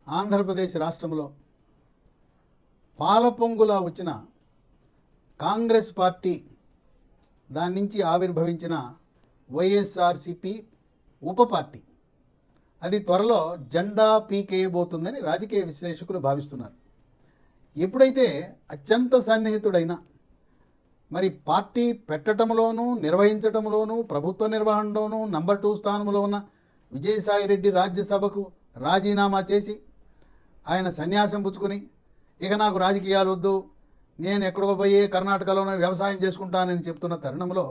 ఆంధ్రప్రదేశ్ రాష్ట్రంలో పాలపొంగులా వచ్చిన కాంగ్రెస్ పార్టీ దాని నుంచి ఆవిర్భవించిన వైఎస్ఆర్సిపి ఉప పార్టీ అది త్వరలో జెండా పీకేయబోతుందని రాజకీయ విశ్లేషకులు భావిస్తున్నారు. ఎప్పుడైతే అత్యంత సన్నిహితుడైన మరి పార్టీ పెట్టడంలోనూ నిర్వహించడంలోనూ ప్రభుత్వ నిర్వహణలోనూ నంబర్ 2 స్థానంలో ఉన్న విజయసాయిరెడ్డి రాజ్యసభకు రాజీనామా చేసి ఆయన సన్యాసం పుచ్చుకొని ఇక నాకు రాజకీయాలు వద్దు, నేను ఎక్కడికో పోయి కర్ణాటకలోనే వ్యవసాయం చేసుకుంటానని చెప్తున్న తరుణంలో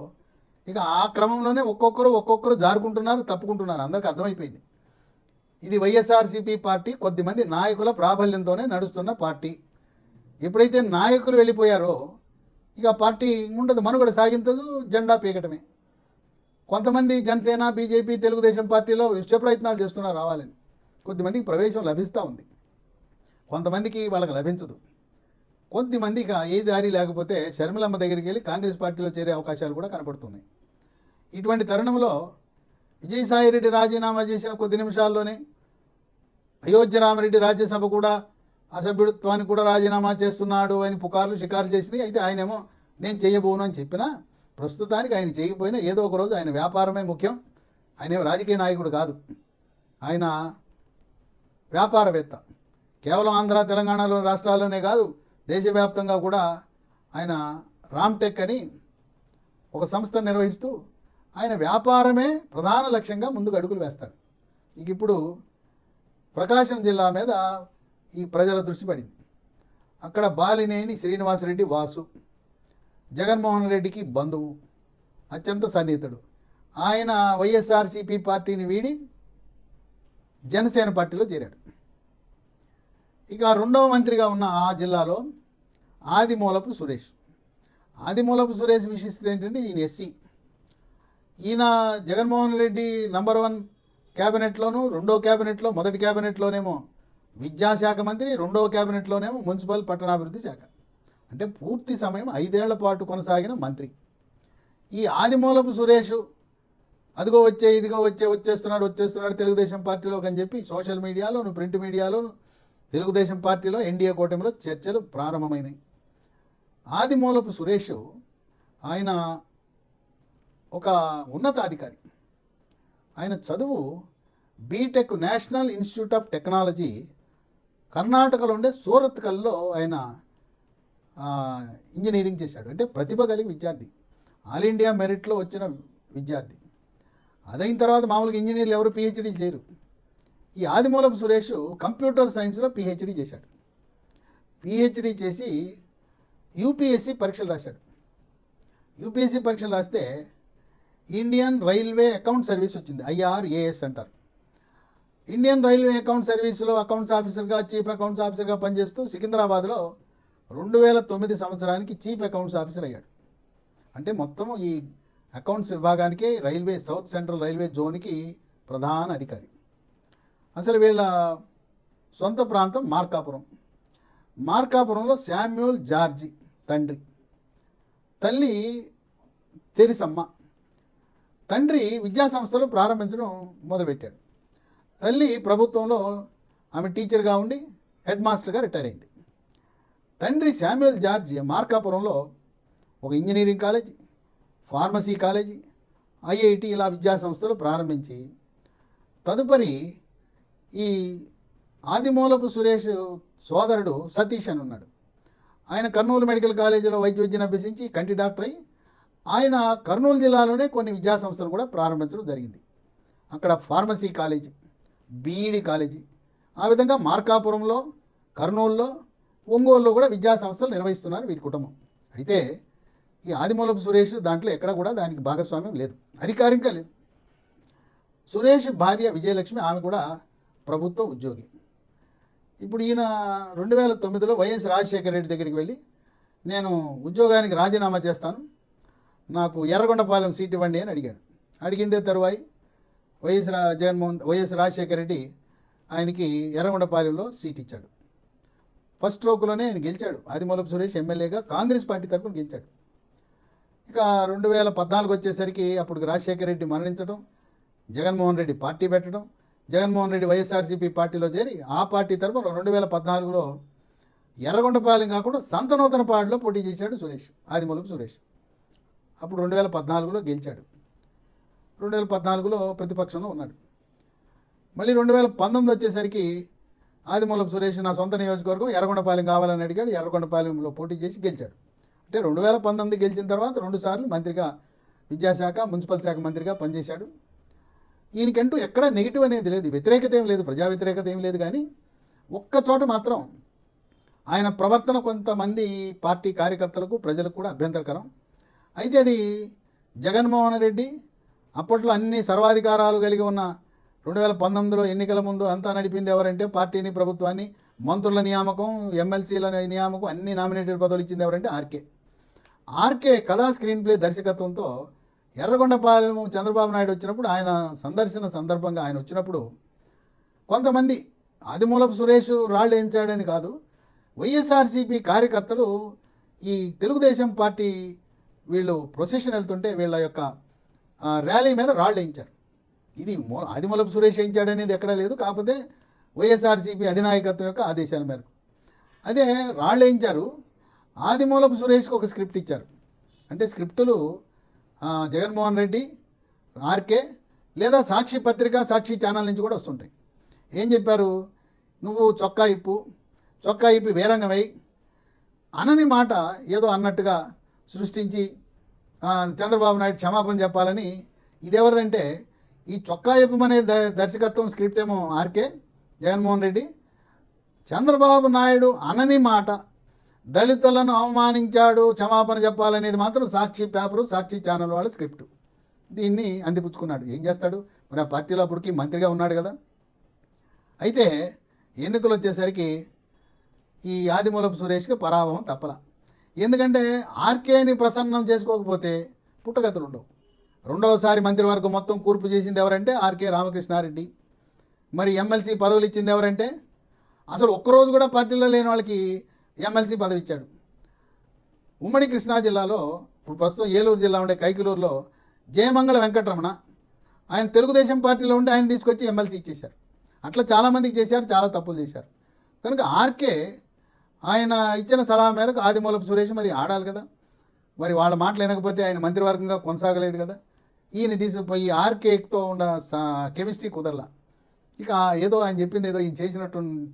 ఇక ఆ క్రమంలోనే ఒక్కొక్కరు జారుకుంటున్నారు, తప్పుకుంటున్నారు. అందరికీ అర్థమైపోయింది ఇది వైఎస్ఆర్సీపీ పార్టీ కొద్దిమంది నాయకుల ప్రాబల్యంతోనే నడుస్తున్న పార్టీ. ఎప్పుడైతే నాయకులు వెళ్ళిపోయారో ఇక పార్టీ ఉండదు, మనుగడ సాగించదు, జెండా పీకటమే. కొంతమంది జనసేన, బీజేపీ, తెలుగుదేశం పార్టీలో విశ్వ ప్రయత్నాలు చేస్తున్నారు రావాలని. కొద్దిమందికి ప్రవేశం లభిస్తూ ఉంది, కొంతమందికి వాళ్ళకి లభించదు. కొద్దిమందికి ఏ దారి లేకపోతే షర్మిలమ్మ దగ్గరికి వెళ్ళి కాంగ్రెస్ పార్టీలో చేరే అవకాశాలు కూడా కనపడుతున్నాయి. ఇటువంటి తరుణంలో విజయసాయిరెడ్డి రాజీనామా చేసిన కొద్ది నిమిషాల్లోనే అయోధ్య రామరెడ్డి రాజ్యసభ కూడా అసభ్యత్వానికి కూడా రాజీనామా చేస్తున్నాడు అని పుకార్లు షికారు చేసినాయి. అయితే ఆయనేమో నేను చేయబోను అని చెప్పినా ప్రస్తుతానికి ఆయన చేయకపోయినా ఏదో ఒక రోజు ఆయన వ్యాపారమే ముఖ్యం. ఆయన రాజకీయ నాయకుడు కాదు, ఆయన వ్యాపారవేత్త. కేవలం ఆంధ్ర తెలంగాణలోని రాష్ట్రాల్లోనే కాదు, దేశవ్యాప్తంగా కూడా ఆయన రామ్టెక్ అని ఒక సంస్థ నిర్వహిస్తూ ఆయన వ్యాపారమే ప్రధాన లక్ష్యంగా ముందుకు అడుగులు వేస్తాడు. ఇక ఇప్పుడు ప్రకాశం జిల్లా మీద ఈ ప్రజల దృష్టి పడింది. అక్కడ బాలినేని శ్రీనివాసరెడ్డి వాసు జగన్మోహన్ రెడ్డికి బంధువు, అత్యంత సన్నిహితుడు. ఆయన వైఎస్ఆర్సీపీ పార్టీని వీడి జనసేన పార్టీలో చేరాడు. ఇక రెండవ మంత్రిగా ఉన్న ఆ జిల్లాలో ఆదిమూలపు సురేష్. ఆదిమూలపు సురేష్ విశిష్టత ఏంటంటే ఈయన ఎస్సీ. ఈయన జగన్మోహన్ రెడ్డి నంబర్ 1 క్యాబినెట్లోనూ, రెండో క్యాబినెట్లో, మొదటి క్యాబినెట్లోనేమో విద్యాశాఖ మంత్రి, రెండవ క్యాబినెట్లోనేమో మున్సిపల్ పట్టణాభివృద్ధి శాఖ. అంటే పూర్తి సమయం 5 ఏళ్ల పాటు కొనసాగిన మంత్రి. ఈ ఆదిమూలపు సురేష్ అదిగో ఇదిగో వచ్చేస్తున్నాడు తెలుగుదేశం పార్టీలోకి అని చెప్పి సోషల్ మీడియాలోను, ప్రింట్ మీడియాలోను తెలుగుదేశం పార్టీలో ఎన్డీఏ కూటమిలో చర్చలు ప్రారంభమైనాయి. ఆదిమూలపు సురేష్ ఆయన ఒక ఉన్నతాధికారి. ఆయన చదువు BTech, national institute of technology, కర్ణాటకలో ఉండే సూరత్కల్లో ఆయన ఇంజనీరింగ్ చేశాడు. అంటే ప్రతిభ కలిగి విద్యార్థి, ఆల్ ఇండియా మెరిట్లో వచ్చిన విద్యార్థి. అదైన తర్వాత మామూలుగా ఇంజనీర్లు ఎవరు పిహెచ్డీ చేయరు. ఈ ఆదిమూలపు సురేష్ కంప్యూటర్ సైన్స్లో పిహెచ్డీ చేశాడు. పిహెచ్డీ చేసి యూపీఎస్సీ పరీక్షలు రాశాడు. యూపీఎస్సీ పరీక్షలు రాస్తే ఇండియన్ రైల్వే అకౌంట్ సర్వీస్ వచ్చింది, IRAS అంటారు. ఇండియన్ రైల్వే అకౌంట్ సర్వీస్లో అకౌంట్స్ ఆఫీసర్గా, చీఫ్ అకౌంట్స్ ఆఫీసర్గా పనిచేస్తూ సికింద్రాబాద్లో 2009 సంవత్సరానికి చీఫ్ అకౌంట్స్ ఆఫీసర్ అయ్యాడు. అంటే మొత్తం ఈ అకౌంట్స్ విభాగానికి రైల్వే, సౌత్ సెంట్రల్ రైల్వే జోన్కి ప్రధాన అధికారి. అసలు వీళ్ళ సొంత ప్రాంతం మార్కాపురంలో శామ్యూల్ జార్జి తండ్రి, తల్లి తెరిసమ్మ. తండ్రి విద్యాసంస్థలు ప్రారంభించడం మొదలుపెట్టాడు. తల్లి ప్రభుత్వంలో ఆమె టీచర్గా ఉండి హెడ్ మాస్టర్గా రిటైర్ అయింది. తండ్రి శామ్యూల్ జార్జి మార్కాపురంలో ఒక engineering college, pharmacy college, IIT ఇలా విద్యాసంస్థలు ప్రారంభించి తదుపరి ఈ ఆదిమూలపు సురేష్ సోదరుడు సతీష్ అని ఉన్నాడు. ఆయన కర్నూలు మెడికల్ కాలేజీలో వైద్య విద్యను అభ్యసించి కంటి డాక్టర్ అయి ఆయన కర్నూలు జిల్లాలోనే కొన్ని విద్యాసంస్థలు కూడా ప్రారంభించడం జరిగింది. అక్కడ ఫార్మసీ కాలేజీ, బీఈడి కాలేజీ, ఆ విధంగా మార్కాపురంలో, కర్నూలులో, ఒంగోలులో కూడా విద్యాసంస్థలు నిర్వహిస్తున్నారు వీరి కుటుంబం. అయితే ఈ ఆదిమూలపు సురేష్ దాంట్లో ఎక్కడ కూడా దానికి భాగస్వామ్యం లేదు, అధికారికంగా లేదు. సురేష్ భార్య విజయలక్ష్మి, ఆమె కూడా ప్రభుత్వ ఉద్యోగి. ఇప్పుడు ఈయన 2009లో వైఎస్ రాజశేఖర రెడ్డి దగ్గరికి వెళ్ళి నేను ఉద్యోగానికి రాజీనామా చేస్తాను, నాకు ఎర్రగొండపాలెం సీట్ ఇవ్వండి అని అడిగాడు. అడిగిందే తరువాయి వైఎస్ రాజశేఖర రెడ్డి ఆయనకి ఎర్రగొండపాలెంలో సీట్ ఇచ్చాడు. ఫస్ట్ స్ట్రోక్లోనే ఆయన గెలిచాడు. ఆదిమూలపు సురేష్ ఎమ్మెల్యేగా కాంగ్రెస్ పార్టీ తరఫున గెలిచాడు. ఇక 2014 వచ్చేసరికి అప్పుడు రాజశేఖర రెడ్డి మరణించడం, జగన్మోహన్ రెడ్డి పార్టీ పెట్టడం, జగన్మోహన్ రెడ్డి వైఎస్ఆర్సీపీ పార్టీలో చేరి ఆ పార్టీ తరఫున 2014లో ఎర్రగొండపాలెం కాకుండా సంతనూతనపాడులో పోటీ చేశాడు సురేష్, ఆదిమూలపు సురేష్. అప్పుడు 2014లో గెలిచాడు. 2014లో ప్రతిపక్షంలో ఉన్నాడు. మళ్ళీ 2019 వచ్చేసరికి ఆదిమూలపు సురేష్ నా సొంత నియోజకవర్గం ఎర్రగొండపాలెం కావాలని అడిగాడు. ఎర్రగొండపాలెంలో పోటీ చేసి గెలిచాడు. అంటే 2019 గెలిచిన తర్వాత 2 సార్లు మంత్రిగా, విద్యాశాఖ, మున్సిపల్ శాఖ మంత్రిగా పనిచేశాడు. ఈయనకంటూ ఎక్కడ నెగిటివ్ అనేది లేదు, వ్యతిరేకత ఏం లేదు, ప్రజా వ్యతిరేకత ఏం లేదు. కానీ ఒక్క చోట మాత్రం ఆయన ప్రవర్తన కొంతమంది పార్టీ కార్యకర్తలకు, ప్రజలకు కూడా అభ్యంతరకరం. అయితే అది జగన్మోహన్ రెడ్డి అప్పట్లో అన్ని సర్వాధికారాలు కలిగి ఉన్న 2019లో ఎన్నికల ముందు అంతా నడిపింది ఎవరంటే పార్టీని, ప్రభుత్వాన్ని, మంత్రుల నియామకం, ఎమ్మెల్సీల నియామకం, అన్ని నామినేటెడ్ పదవులు ఇచ్చింది ఎవరంటే ఆర్కే కథా స్క్రీన్ ప్లే దర్శకత్వంతో ఎర్రగొండపాలెం చంద్రబాబు నాయుడు వచ్చినప్పుడు, ఆయన సందర్శన సందర్భంగా ఆయన వచ్చినప్పుడు కొంతమంది ఆదిమూలపు సురేష్ రాళ్ళు వేయించాడని కాదు, వైఎస్ఆర్సీపీ కార్యకర్తలు ఈ తెలుగుదేశం పార్టీ వీళ్ళు ప్రొసెషన్ వెళ్తుంటే వీళ్ళ యొక్క ర్యాలీ మీద రాళ్ళు వేయించారు. ఇది ఆదిమూలపు సురేష్ వేయించాడనేది ఎక్కడా లేదు, కాకపోతే వైఎస్ఆర్సీపీ అధినాయకత్వం యొక్క ఆదేశాల మేరకు అదే రాళ్ళు వేయించారు. ఆదిమూలపు సురేష్కి ఒక స్క్రిప్ట్ ఇచ్చారు. అంటే స్క్రిప్టులు జగన్మోహన్ రెడ్డి, ఆర్కే లేదా సాక్షి పత్రిక, సాక్షి ఛానల్ నుంచి కూడా వస్తుంటాయి. ఏం చెప్పారు, నువ్వు చొక్కా ఇప్పి వీరంగమై అనని మాట ఏదో అన్నట్టుగా సృష్టించి చంద్రబాబు నాయుడు క్షమాపణ చెప్పాలని. ఇది ఎవరిదంటే ఈ చొక్కా ఇప్పమనే దర్శకత్వం స్క్రిప్ట్ ఏమో ఆర్కే, జగన్మోహన్ రెడ్డి. చంద్రబాబు నాయుడు అనని మాట, దళితులను అవమానించాడు, క్షమాపణ చెప్పాలనేది మాత్రం సాక్షి పేపరు, సాక్షి ఛానల్ వాళ్ళ స్క్రిప్ట్. దీన్ని అందిపుచ్చుకున్నాడు. ఏం చేస్తాడు మరి, ఆ పార్టీలో అప్పటికి మంత్రిగా ఉన్నాడు కదా. అయితే ఎన్నికలు వచ్చేసరికి ఈ ఆదిమూలపు సురేష్కి పరాభవం తప్పల. ఎందుకంటే ఆర్కేని ప్రసన్నం చేసుకోకపోతే పుట్టగతులు ఉండవు. రెండవసారి మంత్రివర్గం మొత్తం కూర్పు చేసింది ఎవరంటే ఆర్కే రామకృష్ణారెడ్డి. మరి ఎమ్మెల్సీ పదవులు ఇచ్చింది ఎవరంటే, అసలు ఒక్కరోజు కూడా పార్టీలో లేని వాళ్ళకి ఎమ్మెల్సీ పదవి ఇచ్చాడు. ఉమ్మడి కృష్ణా జిల్లాలో, ఇప్పుడు ప్రస్తుతం ఏలూరు జిల్లా ఉండే కైకలూరులో జయమంగళ వెంకటరమణ, ఆయన తెలుగుదేశం పార్టీలో ఉంటే ఆయన తీసుకొచ్చి ఎమ్మెల్సీ ఇచ్చేశారు. అట్లా చాలామందికి చేశారు, చాలా తప్పులు చేశారు. కనుక ఆర్కే ఆయన ఇచ్చిన సలహా మేరకు ఆదిమూలపు సురేష్ మరి ఆడాలి కదా. మరి వాళ్ళ మాటలు వినకపోతే ఆయన మంత్రివర్గంగా కొనసాగలేడు కదా. ఈయన తీసుకుపోయి ఆర్కేతో ఉన్న కెమిస్ట్రీ కుదరలా. ఇక ఏదో ఆయన చెప్పింది ఏదో ఈయన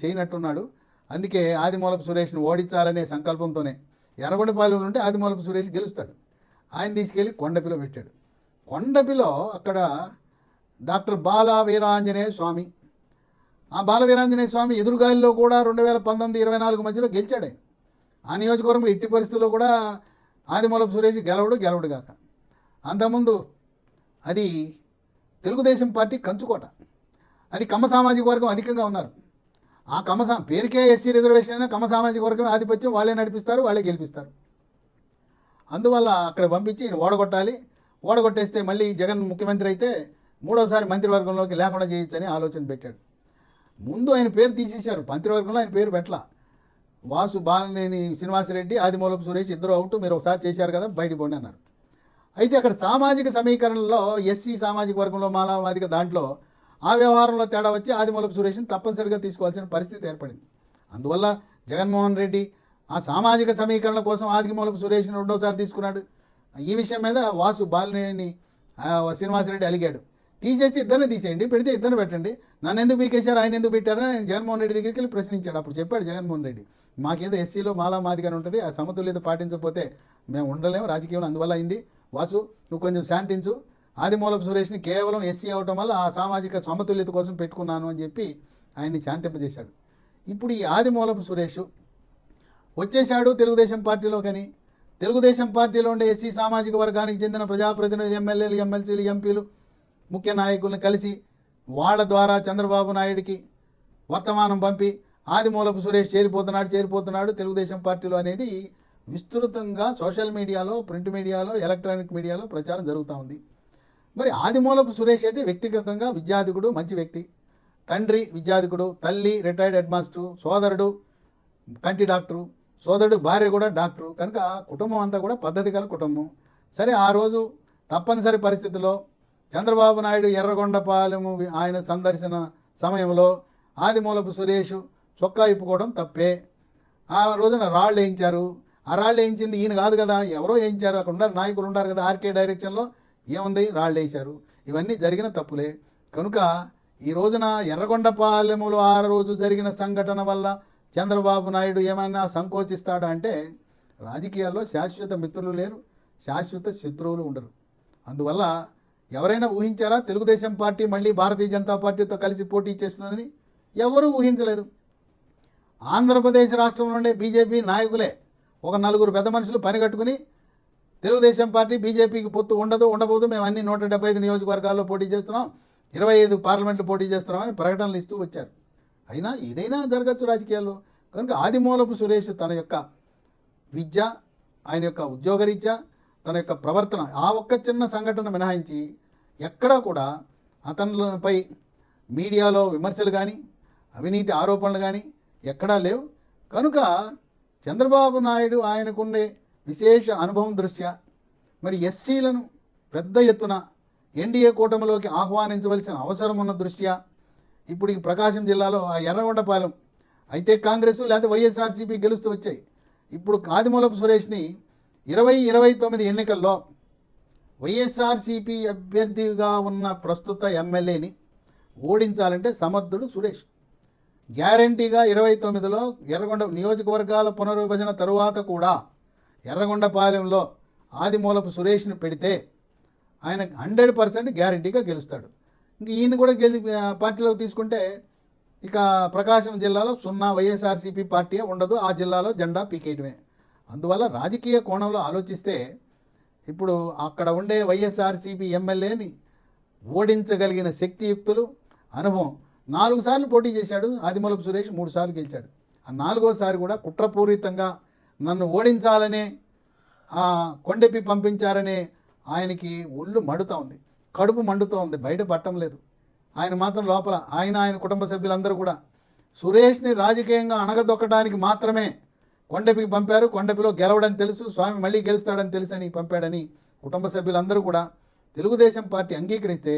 చేయనట్టున్నాడు. అందుకే ఆదిమూలపు సురేష్ను ఓడించాలనే సంకల్పంతోనే ఎర్రగొండపాలెంలో ఉంటే ఆదిమూలపు సురేష్ గెలుస్తాడు. ఆయన తీసుకెళ్ళి కొండపిలో పెట్టాడు. కొండపిలో అక్కడ డాక్టర్ బాల వీరాంజనేయ స్వామి, ఆ బాల వీరాంజనేయ స్వామి ఎదురుగాలిలో కూడా 2019-24 మధ్యలో గెలిచాడు. ఆ నియోజకవర్గంలో ఎట్టి పరిస్థితుల్లో కూడా ఆదిమూలపు సురేష్ గెలవడు కాక. అంతకుముందు అది తెలుగుదేశం పార్టీ కంచుకోట, అది కమ్మ సామాజిక వర్గం అధికంగా ఉన్నారు. ఆ పేరుకే ఎస్సీ రిజర్వేషన్ అయినా కమ్మ సామాజిక వర్గం ఆధిపత్యం, వాళ్ళే నడిపిస్తారు, వాళ్ళే గెలిపిస్తారు. అందువల్ల అక్కడ పంపించి ఓడగొట్టాలి, ఓడగొట్టేస్తే మళ్ళీ జగన్ ముఖ్యమంత్రి అయితే మూడోసారి మంత్రివర్గంలోకి లేకుండా చేయొచ్చని ఆలోచన పెట్టాడు. ముందు ఆయన పేరు తీసేశారు, మంత్రివర్గంలో ఆయన పేరు పెట్టలా. వాసు, బాలినేని శ్రీనివాసరెడ్డి, ఆదిమూలపు సురేష్ ఇద్దరు అవుట్, మీరు ఒకసారి చేశారు కదా బయటికి పోండి అన్నారు. అయితే అక్కడ సామాజిక సమీకరణలో ఎస్సీ సామాజిక వర్గంలో మానవాధిక దాంట్లో ఆ వ్యవహారంలో తేడా వచ్చి ఆదిమూలపు సురేష్ని తప్పనిసరిగా తీసుకోవాల్సిన పరిస్థితి ఏర్పడింది. అందువల్ల జగన్మోహన్ రెడ్డి ఆ సామాజిక సమీకరణ కోసం ఆదిమూలపు సురేష్ని రెండోసారి తీసుకున్నాడు. ఈ విషయం మీద వాసు, బాలినేని శ్రీనివాసరెడ్డి అలిగాడు, తీసేసి ఇద్దరిని తీసేయండి, పెడితే ఇద్దరిని పెట్టండి, నన్ను ఎందుకు పీకేశారు, ఆయన ఎందుకు పెట్టారని ఆయన జగన్మోహన్ రెడ్డి దగ్గరికి వెళ్ళి ప్రశ్నించాడు. అప్పుడు చెప్పాడు జగన్మోహన్ రెడ్డి, మాకేదో ఎస్సీలో మాదిగానే ఉంటుంది, ఆ సమతుల్యత పాటించకపోతే మేము ఉండలేము రాజకీయంలో, అందువల్ల అయింది. వాసు, నువ్వు కొంచెం శాంతించు, ఆదిమూలపు సురేష్ని కేవలం ఎస్సీ అవటం వల్ల ఆ సామాజిక సమతుల్యత కోసం పెట్టుకున్నాను అని చెప్పి ఆయన్ని శాంతింపజేశాడు. ఇప్పుడు ఈ ఆదిమూలపు సురేష్ వచ్చేశాడు తెలుగుదేశం పార్టీలో. కానీ తెలుగుదేశం పార్టీలో ఉండే ఎస్సీ సామాజిక వర్గానికి చెందిన ప్రజాప్రతినిధులు, ఎమ్మెల్యేలు, ఎమ్మెల్సీలు, ఎంపీలు, ముఖ్య నాయకులను కలిసి వాళ్ళ ద్వారా చంద్రబాబు నాయుడికి వర్తమానం పంపి ఆదిమూలపు సురేష్ చేరిపోతున్నాడు తెలుగుదేశం పార్టీలో అనేది విస్తృతంగా సోషల్ మీడియాలో, ప్రింట్ మీడియాలో, ఎలక్ట్రానిక్ మీడియాలో ప్రచారం జరుగుతూ ఉంది. మరి ఆదిమూలపు సురేష్ అయితే వ్యక్తిగతంగా విద్యాధికుడు, మంచి వ్యక్తి, తండ్రి విద్యాధికుడు, తల్లి రిటైర్డ్ హెడ్ మాస్టరు, సోదరుడు కంటి డాక్టరు, సోదరుడు భార్య కూడా డాక్టరు. కనుక కుటుంబం అంతా కూడా పద్ధతి గల కుటుంబం. సరే, ఆ రోజు తప్పనిసరి పరిస్థితుల్లో చంద్రబాబు నాయుడు ఎర్రగొండపాలెము ఆయన సందర్శన సమయంలో ఆదిమూలపు సురేష్ చొక్కా ఇప్పుకోవడం తప్పే. ఆ రోజున రాళ్ళు వేయించారు. ఆ రాళ్ళు వేయించింది ఈయన కాదు కదా, ఎవరో వేయించారు. అక్కడ ఉన్నారు నాయకులు ఉన్నారు కదా, ఆర్కే డైరెక్షన్లో ఏముంది, రాళ్ళు వేశారు. ఇవన్నీ జరిగిన తప్పులే. కనుక ఈ రోజున ఎర్రగొండపాలెములో ఆ రోజు జరిగిన సంఘటన వల్ల చంద్రబాబు నాయుడు ఏమైనా సంకోచిస్తాడా అంటే, రాజకీయాల్లో శాశ్వత మిత్రులు లేరు, శాశ్వత శత్రువులు ఉండరు. అందువల్ల ఎవరైనా ఊహించారా తెలుగుదేశం పార్టీ మళ్ళీ భారతీయ జనతా పార్టీతో కలిసి పోటీ చేస్తుందని? ఎవరూ ఊహించలేదు. ఆంధ్రప్రదేశ్ రాష్ట్రంలో ఉండే బీజేపీ నాయకులే ఒక నలుగురు పెద్ద మనుషులు పని కట్టుకుని తెలుగుదేశం పార్టీ బీజేపీకి పొత్తు ఉండబోదు, మేము అన్ని 175 నియోజకవర్గాల్లో పోటీ చేస్తున్నాం, 25 పార్లమెంట్లు పోటీ చేస్తున్నామని ప్రకటనలు ఇస్తూ వచ్చారు. అయినా ఏదైనా జరగచ్చు రాజకీయాల్లో. కనుక ఆదిమూలపు సురేష్ తన యొక్క విద్య, ఆయన యొక్క ఉద్యోగరీత్యా, తన యొక్క ప్రవర్తన, ఆ ఒక్క చిన్న సంఘటన మినహాయించి ఎక్కడా కూడా అతనిపై మీడియాలో విమర్శలు కానీ అవినీతి ఆరోపణలు కానీ ఎక్కడా లేవు. కనుక చంద్రబాబు నాయుడు ఆయనకుండే విశేష అనుభవం దృష్ట్యా మరి ఎస్సీలను పెద్ద ఎత్తున ఎన్డీఏ కూటమిలోకి ఆహ్వానించవలసిన అవసరం ఉన్న దృష్ట్యా ఇప్పుడు ఈ ప్రకాశం జిల్లాలో ఆ ఎర్రగొండపాలెం అయితే కాంగ్రెస్ లేదా వైఎస్ఆర్సీపీ గెలుస్తూ వచ్చాయి. ఇప్పుడు ఆదిమూలపు సురేష్ని 2029 ఎన్నికల్లో వైఎస్ఆర్సీపీ అభ్యర్థిగా ఉన్న ప్రస్తుత ఎమ్మెల్యేని ఓడించాలంటే సమర్థుడు సురేష్. గ్యారంటీగా 29లో ఎర్రగొండ నియోజకవర్గాల పునర్విభజన తరువాత కూడా ఎర్రగొండపాలెంలో ఆదిమూలపు సురేష్ని పెడితే ఆయన 100% గ్యారంటీగా గెలుస్తాడు. ఇంక ఈయన కూడా పార్టీలోకి తీసుకుంటే ఇక ప్రకాశం జిల్లాలో 0 వైఎస్ఆర్సీపీ పార్టీ ఉండదు, ఆ జిల్లాలో జెండా పీకేయటమే. అందువల్ల రాజకీయ కోణంలో ఆలోచిస్తే ఇప్పుడు అక్కడ ఉండే వైఎస్ఆర్సీపీ ఎమ్మెల్యేని ఓడించగలిగిన శక్తియుక్తులు, అనుభవం. 4 సార్లు పోటీ చేశాడు ఆదిమూలపు సురేష్, 3 సార్లు గెలిచాడు. ఆ 4వసారి కూడా కుట్రపూరితంగా నన్ను ఓడించాలనే కొండెప్పి పంపించారనే ఆయనకి ఒళ్ళు మండుతూ ఉంది, కడుపు మండుతూ ఉంది, బయట పట్టం లేదు. ఆయన మాత్రం లోపల ఆయన కుటుంబ సభ్యులందరూ కూడా సురేష్ని రాజకీయంగా అణగదొక్కడానికి మాత్రమే కొండెపికి పంపారు. కొండెపిలో గెలవడని తెలుసు, స్వామి మళ్ళీ గెలుస్తాడని తెలుసని పంపాడని కుటుంబ సభ్యులందరూ కూడా తెలుగుదేశం పార్టీ అంగీకరిస్తే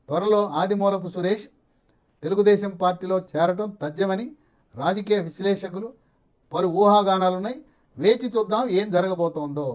త్వరలో ఆదిమూలపు సురేష్ తెలుగుదేశం పార్టీలో చేరటం తథ్యమని రాజకీయ విశ్లేషకులు పలు ఊహాగానాలున్నాయి. వేచి చూద్దాం ఏం జరగబోతోందో.